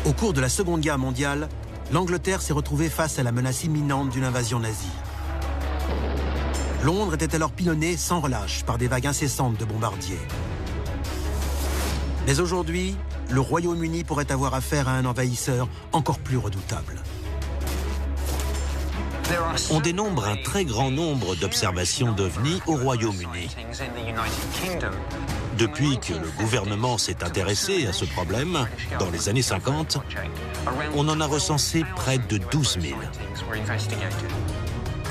Au cours de la Seconde Guerre mondiale, l'Angleterre s'est retrouvée face à la menace imminente d'une invasion nazie. Londres était alors pilonnée sans relâche par des vagues incessantes de bombardiers. Mais aujourd'hui, le Royaume-Uni pourrait avoir affaire à un envahisseur encore plus redoutable. On dénombre un très grand nombre d'observations d'OVNI au Royaume-Uni. Depuis que le gouvernement s'est intéressé à ce problème, dans les années 50, on en a recensé près de 12 000.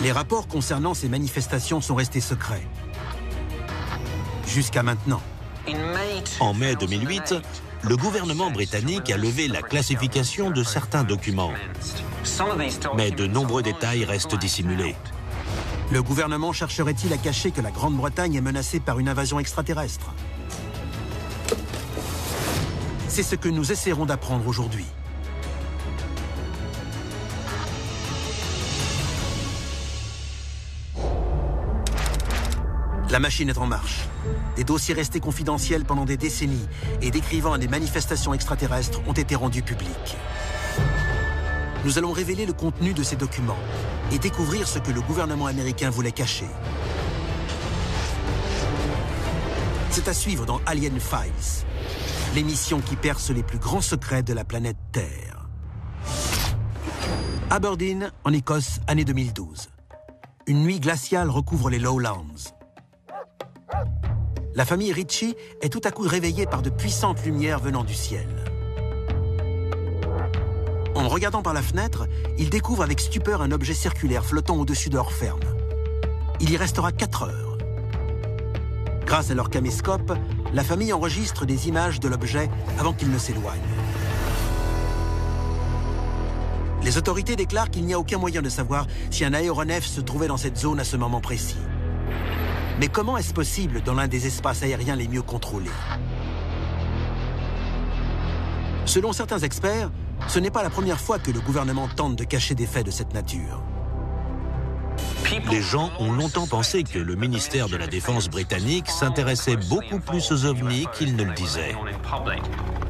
Les rapports concernant ces manifestations sont restés secrets. Jusqu'à maintenant. En mai 2008, le gouvernement britannique a levé la classification de certains documents. Mais de nombreux détails restent dissimulés. Le gouvernement chercherait-il à cacher que la Grande-Bretagne est menacée par une invasion extraterrestre? C'est ce que nous essaierons d'apprendre aujourd'hui. La machine est en marche. Des dossiers restés confidentiels pendant des décennies et décrivant des manifestations extraterrestres ont été rendus publics. Nous allons révéler le contenu de ces documents et découvrir ce que le gouvernement américain voulait cacher. C'est à suivre dans Alien Files, l'émission qui perce les plus grands secrets de la planète Terre. Aberdeen, en Écosse, année 2012. Une nuit glaciale recouvre les Lowlands. La famille Ritchie est tout à coup réveillée par de puissantes lumières venant du ciel. En regardant par la fenêtre, ils découvrent avec stupeur un objet circulaire flottant au-dessus de leur ferme. Il y restera 4 heures. Grâce à leur caméscope, la famille enregistre des images de l'objet avant qu'il ne s'éloigne. Les autorités déclarent qu'il n'y a aucun moyen de savoir si un aéronef se trouvait dans cette zone à ce moment précis. Mais comment est-ce possible dans l'un des espaces aériens les mieux contrôlés? Selon certains experts, ce n'est pas la première fois que le gouvernement tente de cacher des faits de cette nature. Les gens ont longtemps pensé que le ministère de la Défense britannique s'intéressait beaucoup plus aux ovnis qu'il ne le disait.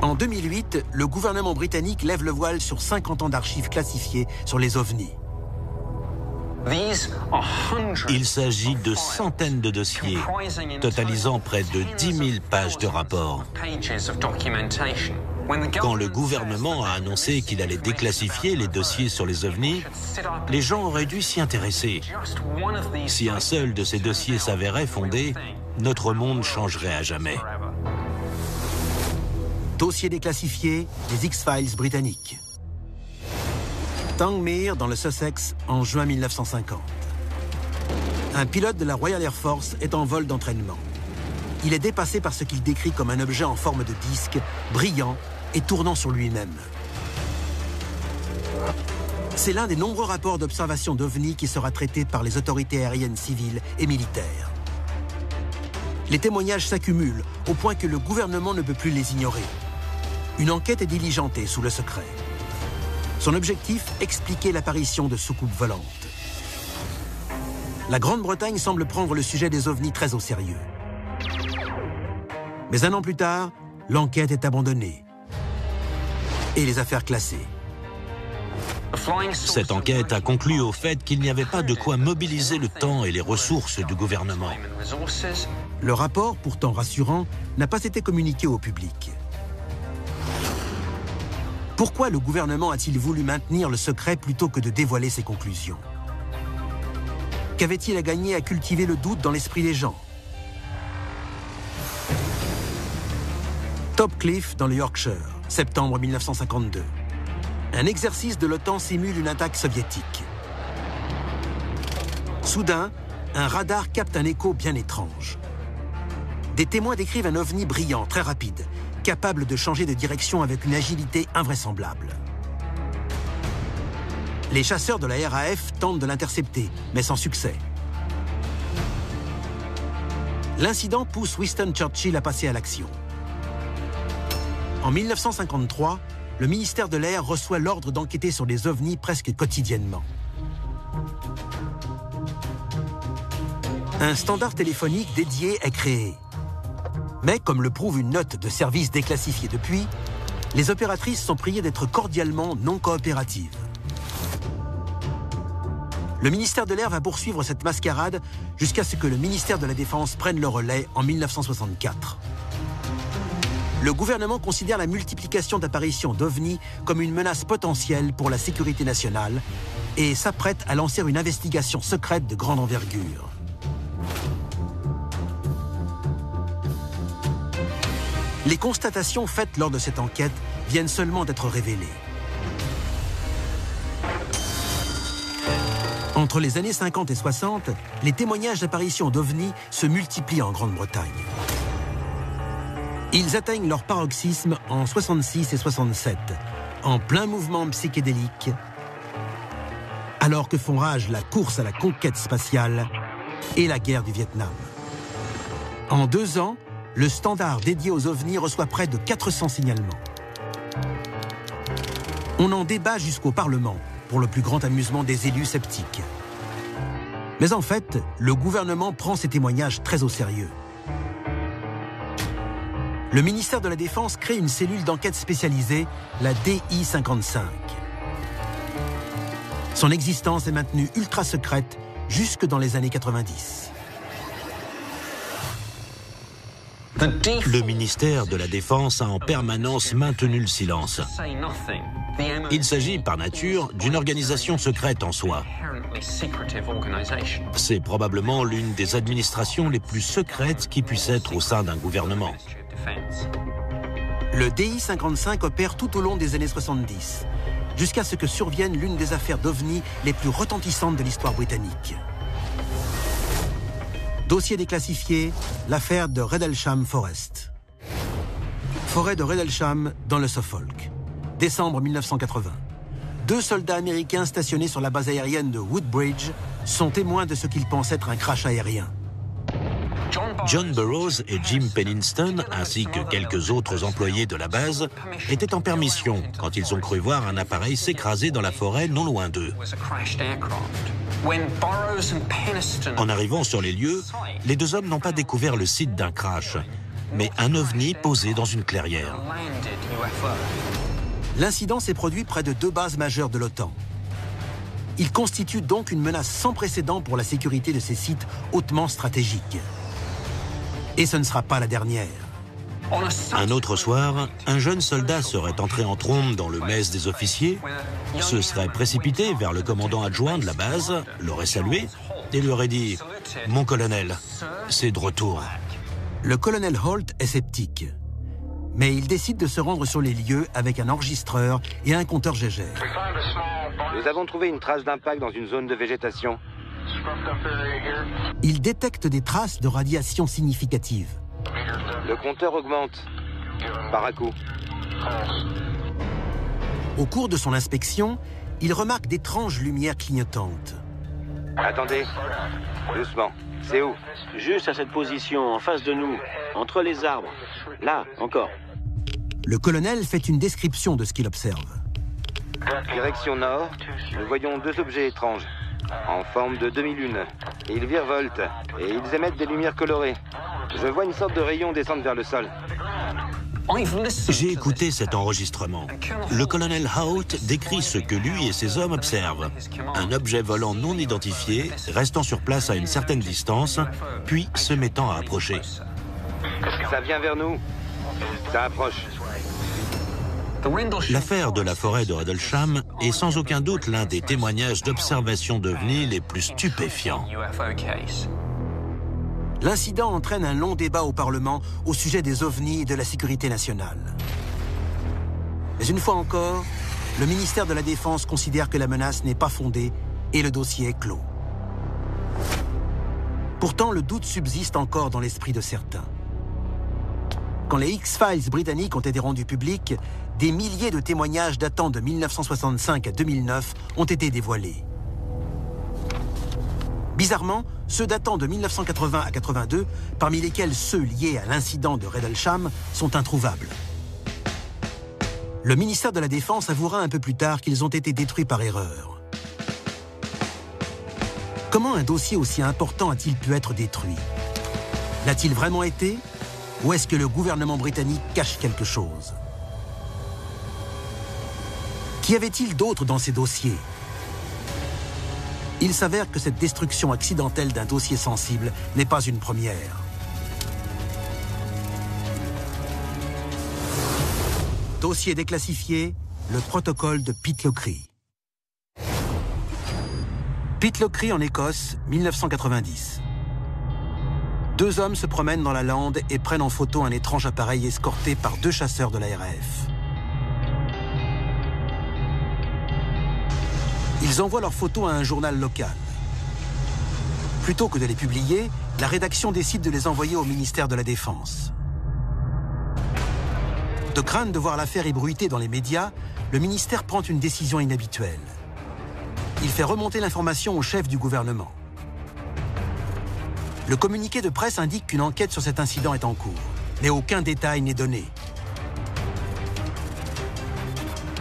En 2008, le gouvernement britannique lève le voile sur 50 ans d'archives classifiées sur les ovnis. Il s'agit de centaines de dossiers, totalisant près de 10 000 pages de rapports. Quand le gouvernement a annoncé qu'il allait déclassifier les dossiers sur les ovnis, les gens auraient dû s'y intéresser. Si un seul de ces dossiers s'avérait fondé, notre monde changerait à jamais. Dossier déclassifié des X-Files britanniques. Tangmere, dans le Sussex, en juin 1950. Un pilote de la Royal Air Force est en vol d'entraînement. Il est dépassé par ce qu'il décrit comme un objet en forme de disque, brillant et tournant sur lui-même. C'est l'un des nombreux rapports d'observation d'OVNI qui sera traité par les autorités aériennes civiles et militaires. Les témoignages s'accumulent au point que le gouvernement ne peut plus les ignorer. Une enquête est diligentée sous le secret. Son objectif, expliquer l'apparition de soucoupes volantes. La Grande-Bretagne semble prendre le sujet des ovnis très au sérieux. Mais un an plus tard, l'enquête est abandonnée et les affaires classées. Cette enquête a conclu au fait qu'il n'y avait pas de quoi mobiliser le temps et les ressources du gouvernement. Le rapport, pourtant rassurant, n'a pas été communiqué au public. Pourquoi le gouvernement a-t-il voulu maintenir le secret plutôt que de dévoiler ses conclusions? Qu'avait-il à gagner à cultiver le doute dans l'esprit des gens? Topcliffe, dans le Yorkshire, septembre 1952. Un exercice de l'OTAN simule une attaque soviétique. Soudain, un radar capte un écho bien étrange. Des témoins décrivent un ovni brillant, très rapide, capable de changer de direction avec une agilité invraisemblable. Les chasseurs de la RAF tentent de l'intercepter, mais sans succès. L'incident pousse Winston Churchill à passer à l'action. En 1953, le ministère de l'Air reçoit l'ordre d'enquêter sur des ovnis presque quotidiennement. Un standard téléphonique dédié est créé. Mais, comme le prouve une note de service déclassifiée depuis, Les opératrices sont priées d'être cordialement non coopératives. Le ministère de l'Air va poursuivre cette mascarade jusqu'à ce que le ministère de la Défense prenne le relais en 1964. Le gouvernement considère la multiplication d'apparitions d'OVNI comme une menace potentielle pour la sécurité nationale et s'apprête à lancer une investigation secrète de grande envergure. Les constatations faites lors de cette enquête viennent seulement d'être révélées. Entre les années 50 et 60, les témoignages d'apparitions d'OVNI se multiplient en Grande-Bretagne. Ils atteignent leur paroxysme en 66 et 67, en plein mouvement psychédélique, alors que font rage la course à la conquête spatiale et la guerre du Vietnam. En 2 ans, le standard dédié aux ovnis reçoit près de 400 signalements. On en débat jusqu'au Parlement, pour le plus grand amusement des élus sceptiques. Mais en fait, le gouvernement prend ces témoignages très au sérieux. Le ministère de la Défense crée une cellule d'enquête spécialisée, la DI-55. Son existence est maintenue ultra secrète jusque dans les années 90. Le ministère de la Défense a en permanence maintenu le silence. Il s'agit, par nature, d'une organisation secrète en soi. C'est probablement l'une des administrations les plus secrètes qui puisse être au sein d'un gouvernement. Le DI-55 opère tout au long des années 70, jusqu'à ce que survienne l'une des affaires d'OVNI les plus retentissantes de l'histoire britannique. Dossier déclassifié, l'affaire de Rendlesham Forest. Forêt de Rendlesham dans le Suffolk. Décembre 1980. 2 soldats américains stationnés sur la base aérienne de Woodbridge sont témoins de ce qu'ils pensent être un crash aérien. John Burroughs et Jim Penniston, ainsi que quelques autres employés de la base, étaient en permission quand ils ont cru voir un appareil s'écraser dans la forêt non loin d'eux. En arrivant sur les lieux, les 2 hommes n'ont pas découvert le site d'un crash, mais un ovni posé dans une clairière. L'incident s'est produit près de 2 bases majeures de l'OTAN. Il constitue donc une menace sans précédent pour la sécurité de ces sites hautement stratégiques. Et ce ne sera pas la dernière. Un autre soir, un jeune soldat serait entré en trombe dans le mess des officiers, se serait précipité vers le commandant adjoint de la base, l'aurait salué et lui aurait dit « Mon colonel, c'est de retour ». Le colonel Holt est sceptique. Mais il décide de se rendre sur les lieux avec un enregistreur et un compteur Geiger. Nous avons trouvé une trace d'impact dans une zone de végétation. Il détecte des traces de radiation significatives. Le compteur augmente. Par à coup. Au cours de son inspection, il remarque d'étranges lumières clignotantes. Attendez. Doucement. C'est où? Juste à cette position, en face de nous, entre les arbres. Là, encore. Le colonel fait une description de ce qu'il observe. Direction nord, nous voyons 2 objets étranges, en forme de demi-lune. Ils virevoltent et ils émettent des lumières colorées. Je vois une sorte de rayon descendre vers le sol. J'ai écouté cet enregistrement. Le colonel Hout décrit ce que lui et ses hommes observent. Un objet volant non identifié, restant sur place à une certaine distance, puis se mettant à approcher. Ça vient vers nous. Ça approche. L'affaire de la forêt de Rendlesham est sans aucun doute l'un des témoignages d'observation d'OVNI les plus stupéfiants. L'incident entraîne un long débat au Parlement au sujet des ovnis et de la sécurité nationale. Mais une fois encore, le ministère de la Défense considère que la menace n'est pas fondée et le dossier est clos. Pourtant, le doute subsiste encore dans l'esprit de certains. Quand les X-Files britanniques ont été rendus publics, des milliers de témoignages datant de 1965 à 2009 ont été dévoilés. Bizarrement, ceux datant de 1980 à 82, parmi lesquels ceux liés à l'incident de Rendlesham, sont introuvables. Le ministère de la Défense avouera un peu plus tard qu'ils ont été détruits par erreur. Comment un dossier aussi important a-t-il pu être détruit? L'a-t-il vraiment été? Ou est-ce que le gouvernement britannique cache quelque chose? Qu'y avait-il d'autre dans ces dossiers? Il s'avère que cette destruction accidentelle d'un dossier sensible n'est pas une première. Dossier déclassifié, le protocole de Pitlochry. Pitlochry en Écosse, 1990. Deux hommes se promènent dans la lande et prennent en photo un étrange appareil escorté par deux chasseurs de la RAF. Ils envoient leurs photos à un journal local. Plutôt que de les publier, la rédaction décide de les envoyer au ministère de la Défense. De crainte de voir l'affaire ébruitée dans les médias, le ministère prend une décision inhabituelle. Il fait remonter l'information au chef du gouvernement. Le communiqué de presse indique qu'une enquête sur cet incident est en cours, mais aucun détail n'est donné.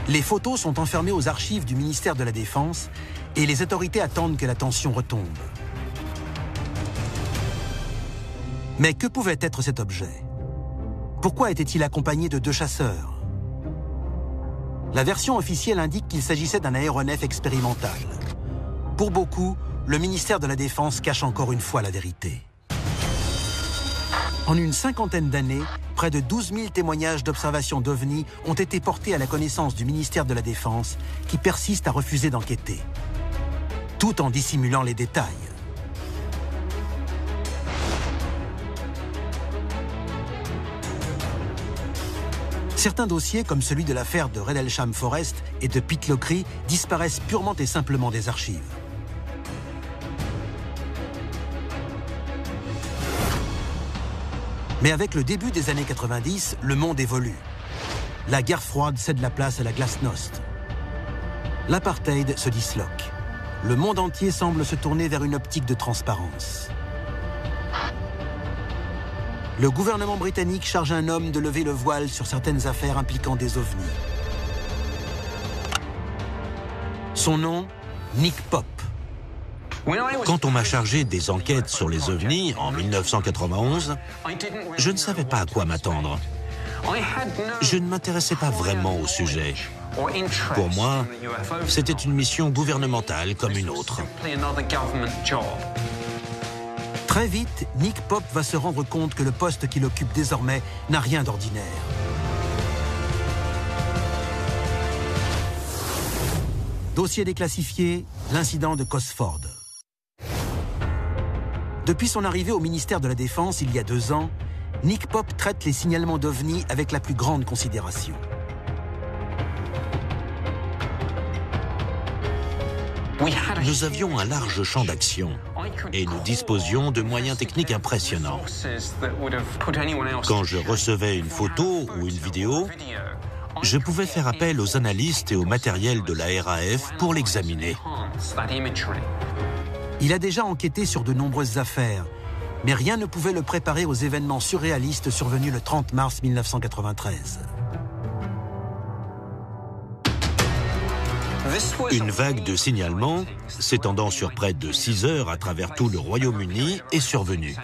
Les photos sont enfermées aux archives du ministère de la Défense et les autorités attendent que la tension retombe. Mais que pouvait être cet objet? Pourquoi était-il accompagné de deux chasseurs? La version officielle indique qu'il s'agissait d'un aéronef expérimental. Pour beaucoup, le ministère de la Défense cache encore une fois la vérité. En une cinquantaine d'années, près de 12 000 témoignages d'observation d'OVNI ont été portés à la connaissance du ministère de la Défense, qui persiste à refuser d'enquêter, tout en dissimulant les détails. Certains dossiers, comme celui de l'affaire de Redalsham Forest et de Pitlochry, disparaissent purement et simplement des archives. Mais avec le début des années 90, le monde évolue. La guerre froide cède la place à la glasnost. L'apartheid se disloque. Le monde entier semble se tourner vers une optique de transparence. Le gouvernement britannique charge un homme de lever le voile sur certaines affaires impliquant des ovnis. Son nom, Nick Pope. Quand on m'a chargé des enquêtes sur les ovnis en 1991, je ne savais pas à quoi m'attendre. Je ne m'intéressais pas vraiment au sujet. Pour moi, c'était une mission gouvernementale comme une autre. Très vite, Nick Pope va se rendre compte que le poste qu'il occupe désormais n'a rien d'ordinaire. Dossier déclassifié, l'incident de Cosford. Depuis son arrivée au ministère de la Défense il y a 2 ans, Nick Pope traite les signalements d'OVNI avec la plus grande considération. Nous avions un large champ d'action et nous disposions de moyens techniques impressionnants. Quand je recevais une photo ou une vidéo, je pouvais faire appel aux analystes et au matériel de la RAF pour l'examiner. Il a déjà enquêté sur de nombreuses affaires, mais rien ne pouvait le préparer aux événements surréalistes survenus le 30 mars 1993. Une vague de signalements, s'étendant sur près de 6 heures à travers tout le Royaume-Uni, est survenue.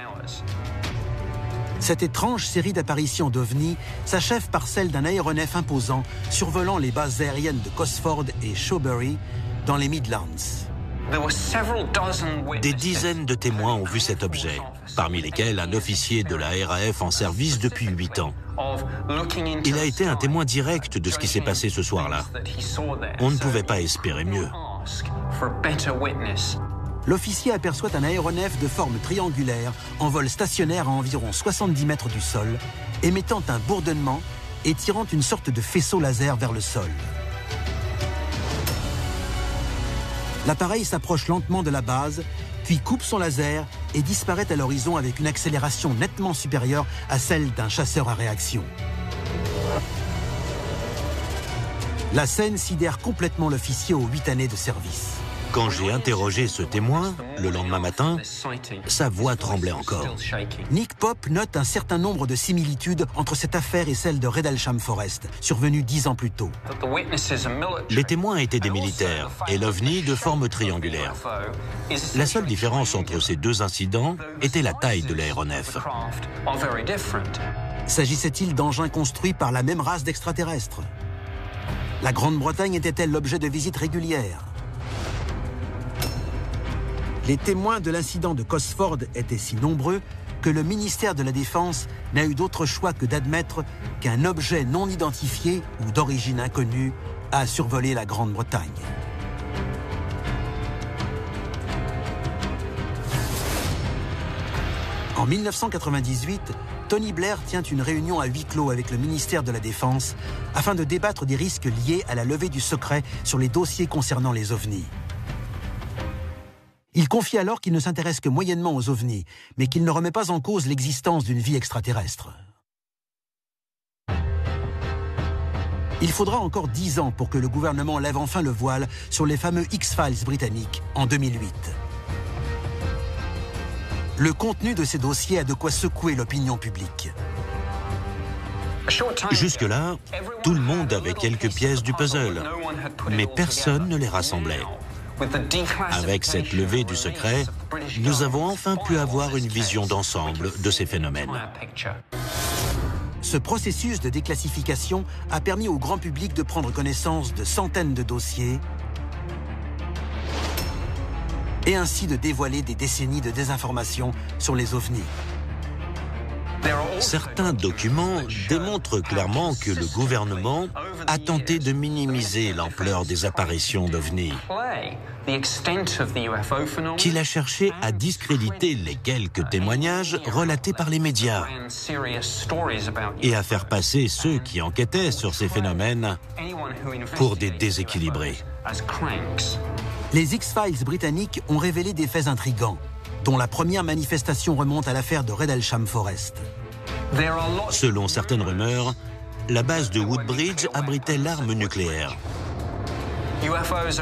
Cette étrange série d'apparitions d'OVNI s'achève par celle d'un aéronef imposant survolant les bases aériennes de Cosford et Shawbury dans les Midlands. Des dizaines de témoins ont vu cet objet, parmi lesquels un officier de la RAF en service depuis 8 ans. Il a été un témoin direct de ce qui s'est passé ce soir-là. On ne pouvait pas espérer mieux. L'officier aperçoit un aéronef de forme triangulaire en vol stationnaire à environ 70 mètres du sol, émettant un bourdonnement et tirant une sorte de faisceau laser vers le sol. L'appareil s'approche lentement de la base, puis coupe son laser et disparaît à l'horizon avec une accélération nettement supérieure à celle d'un chasseur à réaction. La scène sidère complètement l'officier aux 8 années de service. Quand j'ai interrogé ce témoin, le lendemain matin, sa voix tremblait encore. Nick Pope note un certain nombre de similitudes entre cette affaire et celle de Redalsham Forest, survenue 10 ans plus tôt. Les témoins étaient des militaires et l'OVNI de forme triangulaire. La seule différence entre ces deux incidents était la taille de l'aéronef. S'agissait-il d'engins construits par la même race d'extraterrestres? La Grande-Bretagne était-elle l'objet de visites régulières? Les témoins de l'incident de Cosford étaient si nombreux que le ministère de la Défense n'a eu d'autre choix que d'admettre qu'un objet non identifié ou d'origine inconnue a survolé la Grande-Bretagne. En 1998, Tony Blair tient une réunion à huis clos avec le ministère de la Défense afin de débattre des risques liés à la levée du secret sur les dossiers concernant les ovnis. Il confie alors qu'il ne s'intéresse que moyennement aux ovnis, mais qu'il ne remet pas en cause l'existence d'une vie extraterrestre. Il faudra encore 10 ans pour que le gouvernement lève enfin le voile sur les fameux X-Files britanniques en 2008. Le contenu de ces dossiers a de quoi secouer l'opinion publique. Jusque-là, tout le monde avait quelques pièces du puzzle, mais personne ne les rassemblait. Avec cette levée du secret, nous avons enfin pu avoir une vision d'ensemble de ces phénomènes. Ce processus de déclassification a permis au grand public de prendre connaissance de centaines de dossiers et ainsi de dévoiler des décennies de désinformation sur les ovnis. Certains documents démontrent clairement que le gouvernement a tenté de minimiser l'ampleur des apparitions d'ovnis, qu'il a cherché à discréditer les quelques témoignages relatés par les médias et à faire passer ceux qui enquêtaient sur ces phénomènes pour des déséquilibrés. Les X-Files britanniques ont révélé des faits intrigants, dont la première manifestation remonte à l'affaire de Rendlesham Forest. Selon certaines rumeurs, la base de Woodbridge abritait l'arme nucléaire.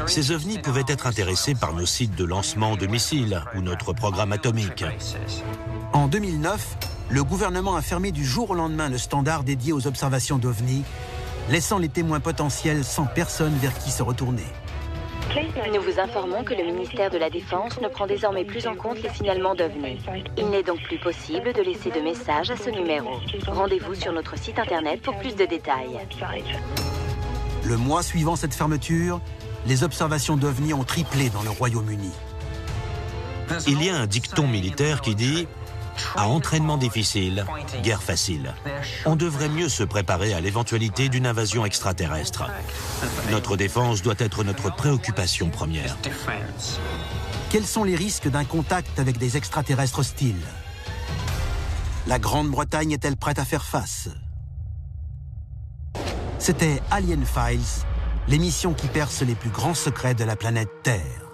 Ces ovnis pouvaient être intéressés par nos sites de lancement de missiles ou notre programme atomique. En 2009, le gouvernement a fermé du jour au lendemain le standard dédié aux observations d'ovnis, laissant les témoins potentiels sans personne vers qui se retourner. Nous vous informons que le ministère de la Défense ne prend désormais plus en compte les signalements d'OVNI. Il n'est donc plus possible de laisser de messages à ce numéro. Rendez-vous sur notre site internet pour plus de détails. Le mois suivant cette fermeture, les observations d'OVNI ont triplé dans le Royaume-Uni. Il y a un dicton militaire qui dit « À entraînement difficile, guerre facile ». On devrait mieux se préparer à l'éventualité d'une invasion extraterrestre. Notre défense doit être notre préoccupation première. Quels sont les risques d'un contact avec des extraterrestres hostiles? La Grande-Bretagne est-elle prête à faire face? C'était Alien Files, l'émission qui perce les plus grands secrets de la planète Terre.